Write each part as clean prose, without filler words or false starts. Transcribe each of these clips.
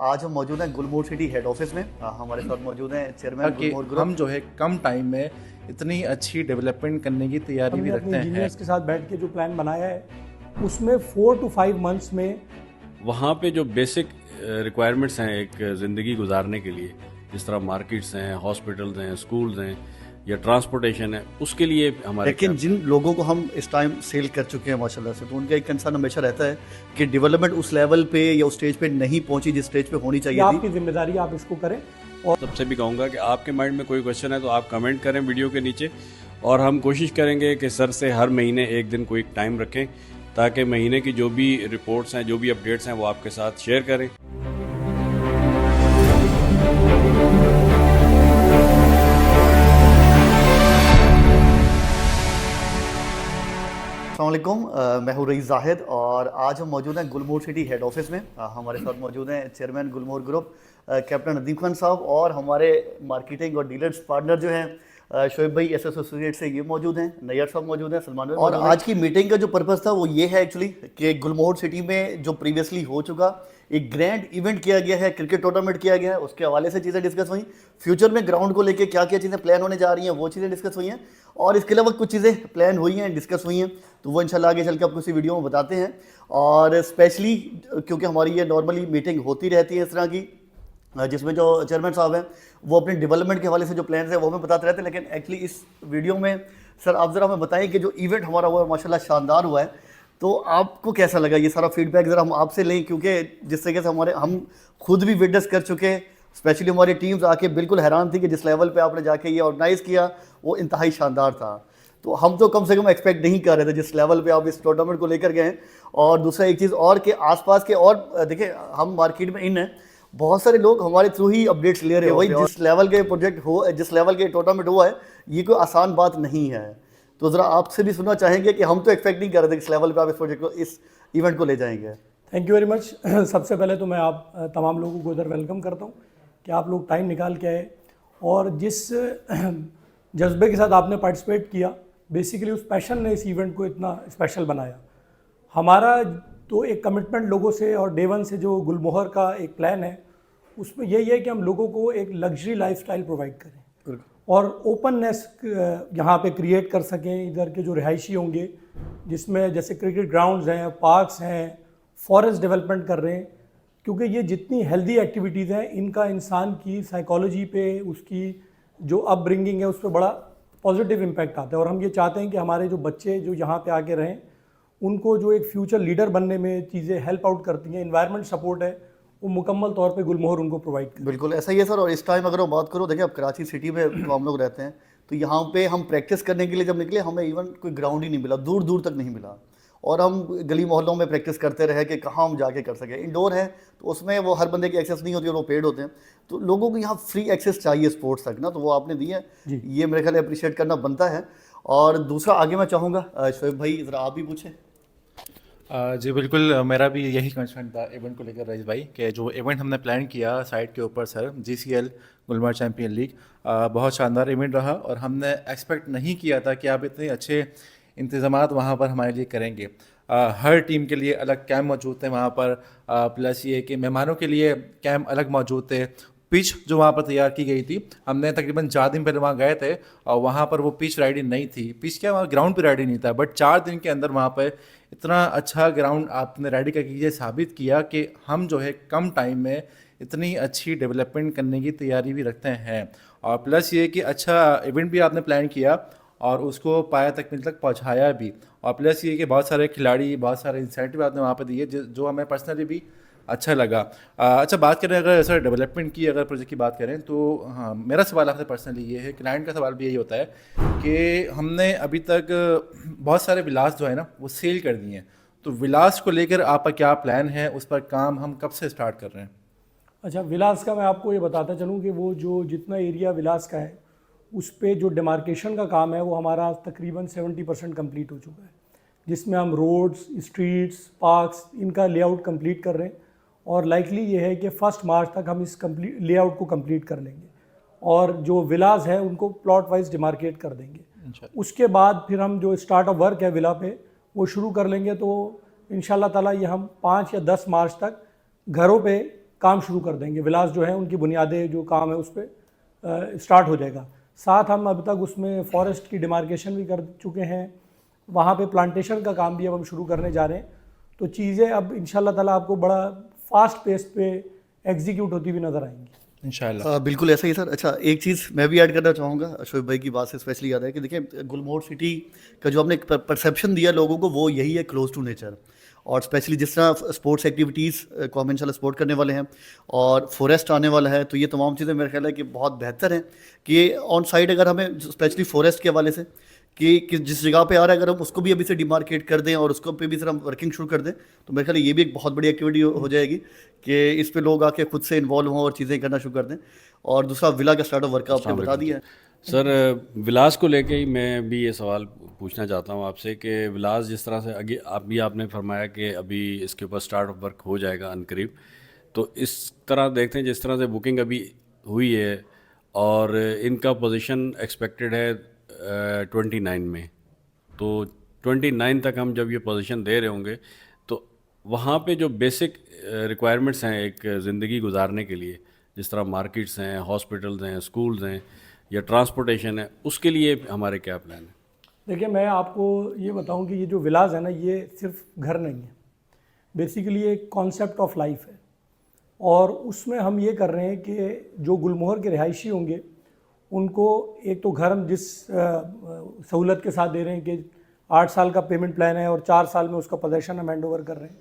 आज हम मौजूद हैं गुलमोहर सिटी हेड ऑफिस में। हमारे साथ मौजूद हैं चेयरमैन गुलमोहर ग्रुप। हम जो है कम टाइम में इतनी अच्छी डेवलपमेंट करने की तैयारी भी रखते हैं। इंजीनियर्स के साथ बैठ के जो प्लान बनाया है उसमें 4 to 5 months में वहाँ पे जो बेसिक रिक्वायरमेंट्स हैं एक ज़िंदगी गुजारने के लिए, जिस तरह मार्केट्स हैं, हॉस्पिटल्स हैं, स्कूल्स हैं या ट्रांसपोर्टेशन है, उसके लिए हमारे लेकिन जिन लोगों को हम इस टाइम सेल कर चुके हैं माशाल्लाह से, तो उनका एक कंसर्न हमेशा रहता है कि डेवलपमेंट उस लेवल पे या उस स्टेज पे नहीं पहुंची जिस स्टेज पे होनी चाहिए थी। आपकी जिम्मेदारी, आप इसको करें। और सबसे भी कहूँगा कि आपके माइंड में कोई क्वेश्चन है तो आप कमेंट करें वीडियो के नीचे, और हम कोशिश करेंगे कि सर से हर महीने एक दिन कोई टाइम रखें ताकि महीने की जो भी रिपोर्ट्स हैं, जो भी अपडेट्स हैं, वो आपके साथ शेयर करें। अस्सलामुअलैकुम, मैं हूं रईस जाहिद और आज हम मौजूद हैं गुलमोहर सिटी हेड ऑफिस में। हमारे साथ मौजूद हैं चेयरमैन गुलमोहर ग्रुप कैप्टन नदीम खान साहब, और हमारे मार्केटिंग और डीलर्स पार्टनर जो हैं शोएब भाई एस एसोसिएट से ये मौजूद हैं, नैयर साहब मौजूद हैं, सलमान भाई। और आज की मीटिंग का जो पर्पस था वो ये है एक्चुअली कि गुलमोहर सिटी में जो प्रीवियसली हो चुका एक ग्रैंड इवेंट किया गया है, क्रिकेट टूर्नामेंट किया गया है, उसके हवाले से चीज़ें डिस्कस हुई। फ्यूचर में ग्राउंड को लेके क्या क्या चीज़ें प्लान होने जा रही हैं वो चीज़ें डिस्कस हुई हैं, और इसके अलावा कुछ चीज़ें प्लान हुई हैं, डिस्कस हुई हैं, तो वो इंशाल्लाह आगे चल के आपको इसी वीडियो में बताते हैं। और स्पेशली क्योंकि हमारी ये नॉर्मली मीटिंग होती रहती है इस तरह की, जिसमें जो चेयरमैन साहब हैं वो अपने डेवलपमेंट के हवाले से जो प्लान्स हैं वो हमें बताते रहते हैं। लेकिन एक्चुअली इस वीडियो में सर आप ज़रा हमें बताएं कि जो इवेंट हमारा हुआ है माशाल्लाह शानदार हुआ है, तो आपको कैसा लगा? ये सारा फीडबैक ज़रा हम आपसे लें, क्योंकि जिस तरीके से हम खुद भी विटनेस कर चुके, स्पेशली हमारी टीम्स आके बिल्कुल हैरान थी कि जिस लेवल पे आपने जाके ये ऑर्गेनाइज़ किया वो इंतहाई शानदार था। तो हम तो कम से कम एक्सपेक्ट नहीं कर रहे थे जिस लेवल पे आप इस टूर्नामेंट को लेकर गए हैं। और दूसरा एक चीज़ और कि आसपास के, और देखिए हम मार्केट में इन हैं, बहुत सारे लोग हमारे थ्रू ही अपडेट्स ले रहे हैं। वही जिस लेवल के प्रोजेक्ट हो, जिस लेवल के टूर्नामेंट हुआ है, ये कोई आसान बात नहीं है। तो ज़रा आपसे भी सुनना चाहेंगे कि हम तो एक्सपेक्ट नहीं कर रहे थे इस लेवल पे आप इस प्रोजेक्ट को, इस इवेंट को ले जाएंगे। Thank you very much. सबसे पहले तो मैं आप तमाम लोगों को इधर वेलकम करता हूँ कि आप लोग टाइम निकाल के आए और जिस जज्बे के साथ आपने पार्टिसिपेट किया, बेसिकली उस पैशन ने इस इवेंट को इतना स्पेशल बनाया। हमारा तो एक कमिटमेंट लोगों से और डे वन से जो गुलमोहर का एक प्लान है उसमें यही है कि हम लोगों को एक लग्जरी लाइफस्टाइल प्रोवाइड करें और ओपननेस यहाँ पे क्रिएट कर सकें। इधर के जो रिहायशी होंगे, जिसमें जैसे क्रिकेट ग्राउंड्स हैं, पार्क्स हैं, फॉरेस्ट डेवलपमेंट कर रहे हैं, क्योंकि ये जितनी हेल्दी एक्टिविटीज़ हैं इनका इंसान की साइकोलॉजी पे, उसकी जो अपब्रिंगिंग है उस पर बड़ा पॉजिटिव इम्पैक्ट आता है। और हम ये चाहते हैं कि हमारे जो बच्चे जो यहाँ पे आके रहें, उनको जो एक फ्यूचर लीडर बनने में चीज़ें हेल्प आउट करती हैं, इन्वायरमेंट सपोर्ट है, वो मुकम्मल तौर पे गुलमोहर उनको प्रोवाइड करें। बिल्कुल ऐसा ही है सर। और इस टाइम अगर हम बात करो, देखिए अब कराची सिटी में तो हम लोग रहते हैं, तो यहाँ पे हम प्रैक्टिस करने के लिए जब निकले हमें इवन कोई ग्राउंड ही नहीं मिला, दूर दूर तक नहीं मिला, और हम गली मोहल्लों में प्रैक्टिस करते रहे कि कहाँ हम जाके कर सकें। इंडोर है तो उसमें वो हर बंदे की एक्सेस नहीं होती और वो पेड होते हैं, तो लोगों को यहाँ फ्री एक्सेस चाहिए स्पोर्ट्स तक ना, तो वो आपने दी है, ये मेरे ख्याल अप्रिशिएट करना बनता है। और दूसरा आगे मैं चाहूँगा शोएब भाई ज़रा आप भी पूछें। जी बिल्कुल, मेरा भी यही कंसर्न था इवेंट को लेकर रईस भाई, कि जो इवेंट हमने प्लान किया साइट के ऊपर सर, GCL गुलमोहर चैम्पियन लीग, बहुत शानदार इवेंट रहा और हमने एक्सपेक्ट नहीं किया था कि आप इतने अच्छे इंतज़ामात वहाँ पर हमारे लिए करेंगे। हर टीम के लिए अलग कैंप मौजूद थे वहाँ पर, प्लस ये कि मेहमानों के लिए कैंप अलग मौजूद थे। पिच जो वहाँ पर तैयार की गई थी, हमने तकरीबन 4 दिन पहले वहाँ गए थे और वहाँ पर वो पिच रेडी नहीं थी। पिच क्या, वहाँ ग्राउंड पे रेडी नहीं था, बट 4 दिन के अंदर वहाँ पर इतना अच्छा ग्राउंड आपने रेडी करके ये साबित किया कि हम जो है कम टाइम में इतनी अच्छी डेवलपमेंट करने की तैयारी भी रखते हैं। और प्लस ये कि अच्छा इवेंट भी आपने प्लान किया और उसको पाया तकमील तक पहुँचाया भी। और प्लस ये कि बहुत सारे खिलाड़ी, बहुत सारे इंसेंटिव आपने वहाँ पर दिए जो हमें पर्सनली भी अच्छा लगा। अच्छा, बात करें अगर सर डेवलपमेंट की, अगर प्रोजेक्ट की बात करें तो हाँ, मेरा सवाल आपसे पर्सनली ये है, क्लाइंट का सवाल भी यही होता है कि हमने अभी तक बहुत सारे विलास जो है ना वो सेल कर दिए हैं, तो विलास को लेकर आपका क्या प्लान है, उस पर काम हम कब से स्टार्ट कर रहे हैं? अच्छा, विलास का मैं आपको ये बताता चलूँ कि वो जो जितना एरिया विलास का है उस पर जो डिमार्केशन का काम है वो हमारा तकरीबन 70% कम्प्लीट हो चुका है, जिसमें हम रोड्स, स्ट्रीट्स, पार्क्स, इनका लेआउट कंप्लीट कर रहे हैं। और लाइकली ये है कि 1 मार्च तक हम इस लेआउट को कंप्लीट कर लेंगे और जो विलास है उनको प्लॉट वाइज डिमार्केट कर देंगे। उसके बाद फिर हम जो स्टार्ट ऑफ वर्क है विला पे वो शुरू कर लेंगे, तो इंशाल्लाह ताला ये हम 5 या 10 मार्च तक घरों पे काम शुरू कर देंगे। विलास जो है उनकी बुनियादी जो काम है उस पर स्टार्ट हो जाएगा। साथ हम अब तक उसमें फॉरेस्ट की डिमार्केशन भी कर चुके हैं, वहाँ पे प्लांटेशन का काम भी अब हम शुरू करने जा रहे हैं। तो चीज़ें अब इंशाल्लाह ताला आपको बड़ा फास्ट पेस पे एग्जीक्यूट होती हुई नज़र आएंगी इंशाल्लाह। बिल्कुल ऐसा ही सर। अच्छा, एक चीज़ मैं भी ऐड करना चाहूँगा, शोएब भाई की बात से स्पेशली याद है कि देखिए गुलमोहर सिटी का जो आपने परसेप्शन दिया लोगों को, वो यही है क्लोज टू नेचर। और स्पेशली जिस तरह स्पोर्ट्स एक्टिविटीज़ को हम इंशाल्लाह सपोर्ट करने वाले हैं और फॉरेस्ट आने वाला है, तो ये तमाम चीज़ें मेरा ख्याल है कि बहुत बेहतर हैं कि ऑन साइड अगर हमें स्पेशली फॉरेस्ट के हवाले से कि जिस जगह पे आ रहा है अगर हम उसको भी अभी से डिमार्केट कर दें और उसको पे भी सर हम वर्किंग शुरू कर दें, तो मेरे ख्याल है ये भी एक बहुत बड़ी एक्टिविटी हो जाएगी कि इस पे लोग आके खुद से इन्वॉल्व हों और चीज़ें करना शुरू कर दें। और दूसरा विला का स्टार्ट ऑफ वर्क आपने बता दिया है। सर, विलास को लेके ही मैं भी ये सवाल पूछना चाहता हूँ आपसे कि विलास जिस तरह से आगे आपने फरमाया कि अभी इसके ऊपर स्टार्ट ऑफ वर्क हो जाएगा अनकरीब, तो इस तरह देखते हैं जिस तरह से बुकिंग अभी हुई है और इनका पोजीशन एक्सपेक्टेड है 29 में, तो 29 तक हम जब ये पोजीशन दे रहे होंगे तो वहाँ पे जो बेसिक रिक्वायरमेंट्स हैं एक ज़िंदगी गुजारने के लिए, जिस तरह मार्केट्स हैं, हॉस्पिटल्स हैं, स्कूल्स हैं या ट्रांसपोर्टेशन है, उसके लिए हमारे क्या प्लान है? देखिए, मैं आपको ये बताऊं कि ये जो विलास है ना, ये सिर्फ घर नहीं है, बेसिकली एक कॉन्सेप्ट ऑफ लाइफ है। और उसमें हम ये कर रहे हैं कि जो गुलमोहर के रिहायशी होंगे उनको एक तो घर हम जिस सहूलत के साथ दे रहे हैं कि 8 साल का पेमेंट प्लान है और 4 साल में उसका पोजेशन हम हैंड ओवर कर रहे हैं।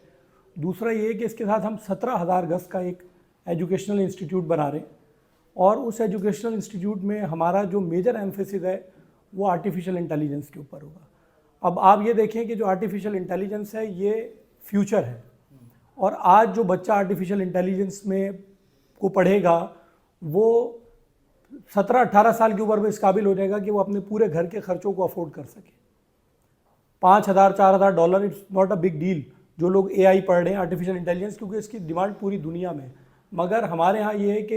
दूसरा ये है कि इसके साथ हम 17,000 गज का एक एजुकेशनल इंस्टीट्यूट बना रहे हैं और उस एजुकेशनल इंस्टीट्यूट में हमारा जो मेजर एम्फेसिस है वो आर्टिफिशियल इंटेलिजेंस के ऊपर होगा। अब आप ये देखें कि जो आर्टिफिशियल इंटेलिजेंस है ये फ्यूचर है, और आज जो बच्चा आर्टिफिशियल इंटेलिजेंस में को पढ़ेगा वो 17-18 साल की उम्र में इस काबिल हो जाएगा कि वो अपने पूरे घर के खर्चों को अफोर्ड कर सके। $5,000-4,000 it's not a big deal जो लोग AI पढ़ रहे हैं, आर्टिफिशियल इंटेलिजेंस, क्योंकि इसकी डिमांड पूरी दुनिया में है। मगर हमारे यहाँ ये है कि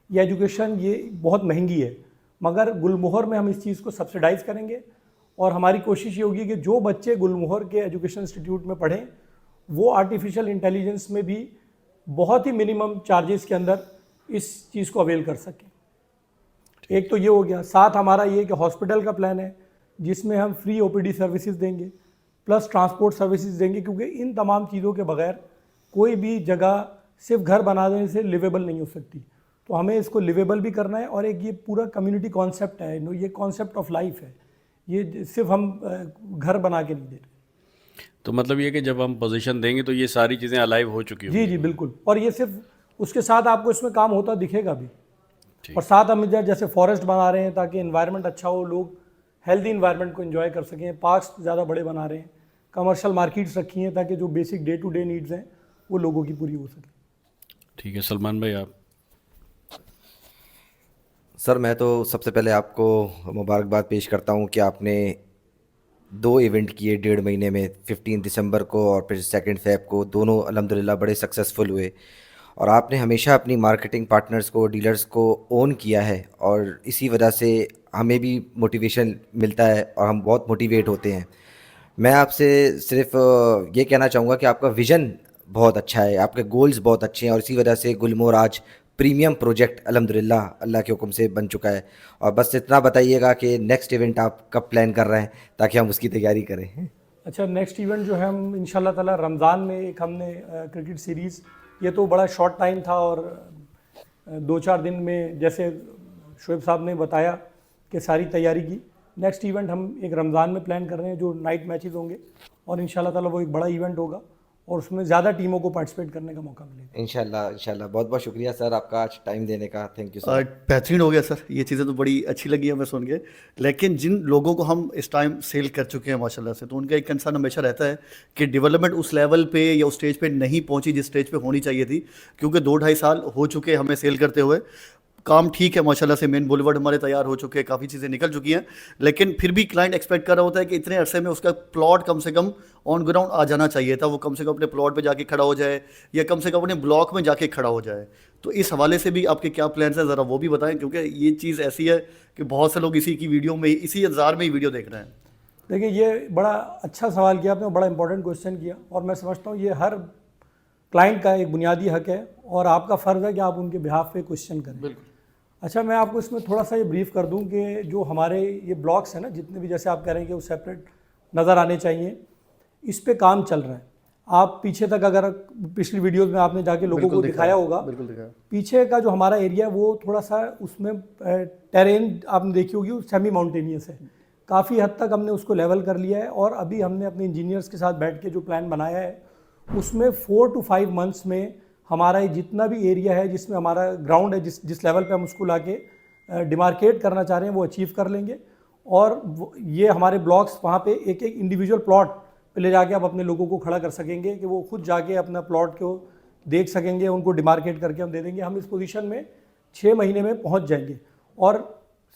ये एजुकेशन ये बहुत महंगी है, मगर गुलमोहर में हम इस चीज़ को सब्सिडाइज़ करेंगे और हमारी कोशिश ये होगी कि जो बच्चे गुलमोहर के एजुकेशन इंस्टीट्यूट में पढ़ें वो आर्टिफिशियल इंटेलिजेंस में भी बहुत ही मिनिमम चार्जेस के अंदर इस चीज़ को अवेल कर सकें। एक तो ये हो गया। साथ हमारा ये कि हॉस्पिटल का प्लान है जिसमें हम फ्री OPD सर्विसेज देंगे प्लस ट्रांसपोर्ट सर्विसेज देंगे, क्योंकि इन तमाम चीज़ों के बगैर कोई भी जगह सिर्फ घर बना देने से लिवेबल नहीं हो सकती। तो हमें इसको लिवेबल भी करना है और एक ये पूरा कम्युनिटी कॉन्सेप्ट है, ये कॉन्सेप्ट ऑफ लाइफ है, ये सिर्फ हम घर बना के नहीं दे रहे। तो मतलब ये कि जब हम पोजीशन देंगे तो ये सारी चीज़ें अलाइव हो चुकी जी होंगी। जी बिल्कुल। और ये सिर्फ उसके साथ आपको इसमें काम होता दिखेगा भी। और साथ हम इधर जैसे फॉरेस्ट बना रहे हैं ताकि इन्वायरमेंट अच्छा हो, लोग हेल्दी इन्वायरमेंट को एंजॉय कर सकें, पार्क्स ज़्यादा बड़े बना रहे हैं, कमर्शियल मार्केट्स रखी हैं ताकि जो basic day to day needs हैं वो लोगों की पूरी हो सके। ठीक है सलमान भाई, आप। सर, मैं तो सबसे पहले आपको मुबारकबाद पेश करता हूं कि आपने 2 इवेंट किए 1.5 महीने में, 15 दिसंबर को और फिर 2 फेब को, दोनों अल्हम्दुलिल्लाह बड़े सक्सेसफुल हुए। और आपने हमेशा अपनी मार्केटिंग पार्टनर्स को, डीलर्स को ओन किया है और इसी वजह से हमें भी मोटिवेशन मिलता है और हम बहुत मोटिवेट होते हैं। मैं आपसे सिर्फ ये कहना चाहूँगा कि आपका विज़न बहुत अच्छा है, आपके गोल्स बहुत अच्छे हैं और इसी वजह से गुलमोहर आज प्रीमियम प्रोजेक्ट अल्हम्दुलिल्लाह अल्लाह के हुक्म से बन चुका है। और बस इतना बताइएगा कि नेक्स्ट इवेंट आप कब प्लान कर रहे हैं ताकि हम उसकी तैयारी करें। अच्छा, नेक्स्ट इवेंट जो है हम इंशाल्लाह ताला रमज़ान में एक हमने क्रिकेट सीरीज़, ये तो बड़ा शॉर्ट टाइम था और 2-4 दिन में जैसे शोएब साहब ने बताया कि सारी तैयारी की। नेक्स्ट इवेंट हम एक रमज़ान में प्लान कर रहे हैं जो नाइट मैचेस होंगे और इंशाल्लाह ताला वो एक बड़ा इवेंट होगा और उसमें ज़्यादा टीमों को पार्टिसिपेट करने का मौका मिलेगा। इंशाल्लाह इंशाल्लाह। बहुत बहुत शुक्रिया सर आपका आज टाइम देने का। Thank you sir. बेहतरीन हो गया सर, ये चीज़ें तो बड़ी अच्छी लगी हमें सुन के। लेकिन जिन लोगों को हम इस टाइम सेल कर चुके हैं माशाल्लाह से, तो उनका एक कंसर्न हमेशा रहता है कि डेवलपमेंट उस लेवल पे या उस स्टेज पे नहीं पहुंची जिस स्टेज पे होनी चाहिए थी, क्योंकि 2-2.5 साल हो चुके हमें सेल करते हुए। काम ठीक है माशाल्लाह से, मेन बुलवर्ड हमारे तैयार हो चुके हैं, काफ़ी चीज़ें निकल चुकी हैं, लेकिन फिर भी क्लाइंट एक्सपेक्ट कर रहा होता है कि इतने अरसे में उसका प्लॉट कम से कम ऑन ग्राउंड आ जाना चाहिए था, वो कम से कम अपने प्लॉट पे जाके खड़ा हो जाए या कम से कम अपने ब्लॉक में जाके खड़ा हो जाए। तो इस हवाले से भी आपके क्या प्लान्स हैं, ज़रा वो भी बताएं, क्योंकि ये चीज़ ऐसी है कि बहुत से लोग इसी की वीडियो में, इसी इंतजार में ही वीडियो देख रहे हैं। देखिए, ये बड़ा अच्छा सवाल किया आपने, बड़ा इंपॉर्टेंट क्वेश्चन किया और मैं समझता हूँ ये हर क्लाइंट का एक बुनियादी हक है और आपका फ़र्ज़ है कि आप उनके बिहाफ पे क्वेश्चन करें। बिल्कुल। अच्छा, मैं आपको इसमें थोड़ा सा ये ब्रीफ कर दूं कि जो हमारे ये ब्लॉक्स हैं ना, जितने भी जैसे आप कह रहे हैं कि वो सेपरेट नज़र आने चाहिए, इस पे काम चल रहा है। आप पीछे तक अगर पिछली वीडियोस में आपने जाके लोगों को दिखाया होगा, बिल्कुल दिखाया। पीछे का जो हमारा एरिया है वो थोड़ा सा उसमें टेरेन आपने देखी होगी, सेमी माउंटेनियस है। काफ़ी हद तक हमने उसको लेवल कर लिया है और अभी हमने अपने इंजीनियर्स के साथ बैठ के जो प्लान बनाया है उसमें 4 to 5 मंथ्स में हमारा ये जितना भी एरिया है जिसमें हमारा ग्राउंड है, जिस लेवल पे हम उसको लाके डिमार्केट करना चाह रहे हैं वो अचीव कर लेंगे। और ये हमारे ब्लॉक्स वहाँ पे एक एक इंडिविजुअल प्लॉट पे ले जाके आप अपने लोगों को खड़ा कर सकेंगे कि वो खुद जाके अपना प्लॉट को देख सकेंगे, उनको डिमार्केट करके हम दे देंगे। हम इस पोजीशन में 6 महीने में पहुँच जाएंगे। और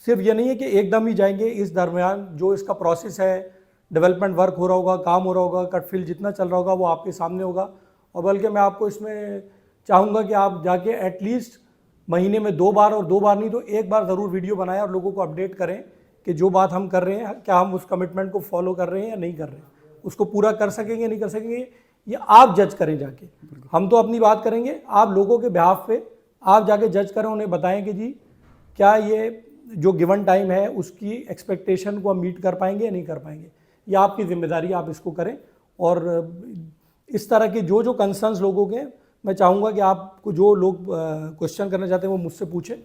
सिर्फ ये नहीं है कि एकदम ही जाएंगे, इस दरमियान जो इसका प्रोसेस है, डेवलपमेंट वर्क हो रहा होगा, काम हो रहा होगा, कट फील्ड जितना चल रहा होगा वो आपके सामने होगा। और बल्कि मैं आपको इसमें चाहूँगा कि आप जाके एटलीस्ट महीने में 2 बार, और 2 बार नहीं तो 1 बार ज़रूर वीडियो बनाएं और लोगों को अपडेट करें कि जो बात हम कर रहे हैं क्या हम उस कमिटमेंट को फॉलो कर रहे हैं या नहीं कर रहे हैं, उसको पूरा कर सकेंगे नहीं कर सकेंगे ये आप जज करें जाके। हम तो अपनी बात करेंगे, आप लोगों के बिहाफ पे आप जाके जज करें, उन्हें बताएं कि जी क्या ये जो गिवन टाइम है उसकी एक्सपेक्टेशन को हम मीट कर पाएंगे या नहीं कर पाएंगे। ये आपकी जिम्मेदारी, आप इसको करें। और इस तरह के जो जो कंसर्न्स लोगों के, मैं चाहूँगा कि आपको जो लोग क्वेश्चन करना चाहते हैं वो मुझसे पूछें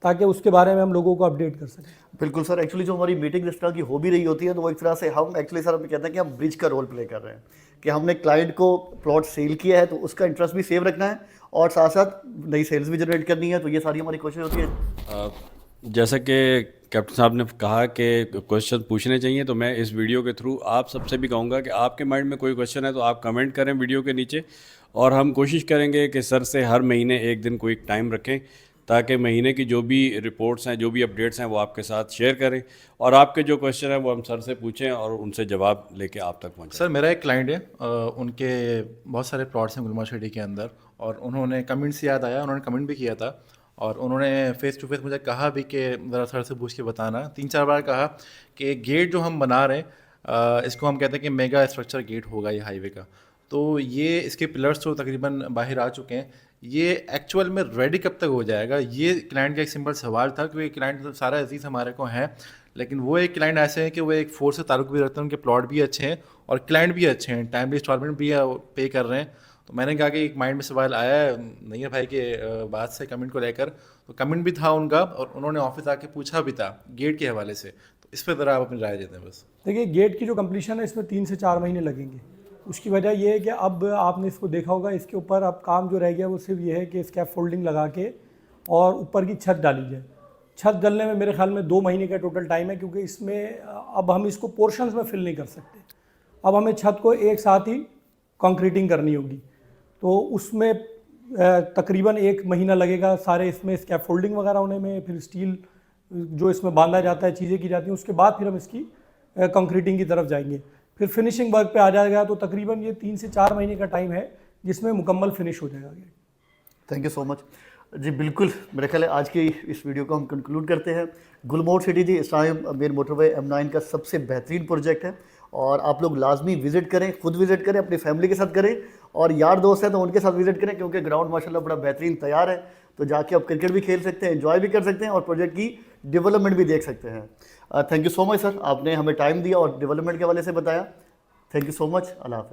ताकि उसके बारे में हम लोगों को अपडेट कर सकें। बिल्कुल सर, एक्चुअली जो हमारी मीटिंग इस तरह की हो भी रही होती है तो वो एक तरह से हम एक्चुअली सर हम कहते हैं कि हम ब्रिज का रोल प्ले कर रहे हैं कि हमने क्लाइंट को प्लॉट सेल किया है तो उसका इंटरेस्ट भी सेव रखना है और साथ साथ नई सेल्स भी जनरेट करनी है। तो ये सारी हमारी कोशिश होती है। जैसा कि कैप्टन साहब ने कहा कि क्वेश्चन पूछने चाहिए, तो मैं इस वीडियो के थ्रू आप सबसे भी कहूँगा कि आपके माइंड में कोई क्वेश्चन है तो आप कमेंट करें वीडियो के नीचे, और हम कोशिश करेंगे कि सर से हर महीने एक दिन कोई टाइम रखें ताकि महीने की जो भी रिपोर्ट्स हैं, जो भी अपडेट्स हैं वो आपके साथ शेयर करें और आपके जो क्वेश्चन हैं वो हम सर से पूछें और उनसे जवाब लेके आप तक पहुँचें। सर मेरा एक क्लाइंट है, उनके बहुत सारे प्लॉट्स हैं गुलमर्ग सिटी के अंदर, और उन्होंने कमेंट से याद आया, उन्होंने कमेंट भी किया था और उन्होंने फेस टू फेस मुझे कहा भी कि ज़रा सर से पूछ के बताना। 3-4 बार कहा कि गेट जो हम बना रहे हैं इसको हम कहते हैं कि मेगा स्ट्रक्चर गेट होगा ये हाईवे का। तो ये इसके पिलर्स तो तकरीबन बाहर आ चुके हैं, ये एक्चुअल में रेडी कब तक हो जाएगा? ये क्लाइंट का एक सिंपल सवाल था कि क्लाइंट तो सारा अजीज़ हमारे को हैं, लेकिन वो एक क्लाइंट ऐसे हैं कि वो एक फोर्स से ताल्लुक भी रखते हैं, उनके प्लॉट भी अच्छे हैं और क्लाइंट भी अच्छे हैं, टाइमली इंस्टॉलमेंट भी पे कर रहे हैं। तो मैंने कहा कि एक माइंड में सवाल आया है नहीं है भाई के बात से कमेंट को लेकर, तो कमेंट भी था उनका और उन्होंने ऑफिस आके पूछा भी था गेट के हवाले से। तो इस पर ज़रा आप अपनी राय देते हैं बस। देखिए, गेट की जो कंप्लीशन है इसमें 3 से 4 महीने लगेंगे। उसकी वजह ये है कि अब आपने इसको देखा होगा, इसके ऊपर अब काम जो रह गया वो सिर्फ ये है कि स्कैप फोल्डिंग लगा के और ऊपर की छत डाली जाए। छत डलने में मेरे ख्याल में 2 महीने का टोटल टाइम है, क्योंकि इसमें अब हम इसको पोर्शंस में फिल नहीं कर सकते। अब हमें छत को एक साथ ही कंक्रीटिंग करनी होगी, तो उसमें तकरीबन 1 महीना लगेगा सारे इसमें स्कैप फोल्डिंग वगैरह होने में, फिर स्टील जो इसमें बांधा जाता है, चीज़ें की जाती हैं, उसके बाद फिर हम इसकी कंक्रीटिंग की तरफ जाएंगे। फिर फिनिशिंग वर्क पे आ जाएगा, तो तकरीबन ये 3 से 4 महीने का टाइम है जिसमें मुकम्मल फिनिश हो जाएगा। थैंक यू सो मच जी। बिल्कुल, मेरे ख्याल है आज की इस वीडियो को हम कंक्लूड करते हैं। गुलमोहर सिटी जी इस टाइम मेन मोटरवे M9 का सबसे बेहतरीन प्रोजेक्ट है और आप लोग लाजमी विजिट करें, खुद विजिट करें, अपनी फैमिली के साथ करें और यार दोस्त हैं तो उनके साथ विजिट करें, क्योंकि ग्राउंड माशाल्लाह बड़ा बेहतरीन तैयार है। तो जाके आप क्रिकेट भी खेल सकते हैं, एंजॉय भी कर सकते हैं और प्रोजेक्ट की डेवलपमेंट भी देख सकते हैं। Thank you so much sir, आपने हमें टाइम दिया और डेवलपमेंट के हवाले से बताया। Thank you so much. Allah हाफ़िज़।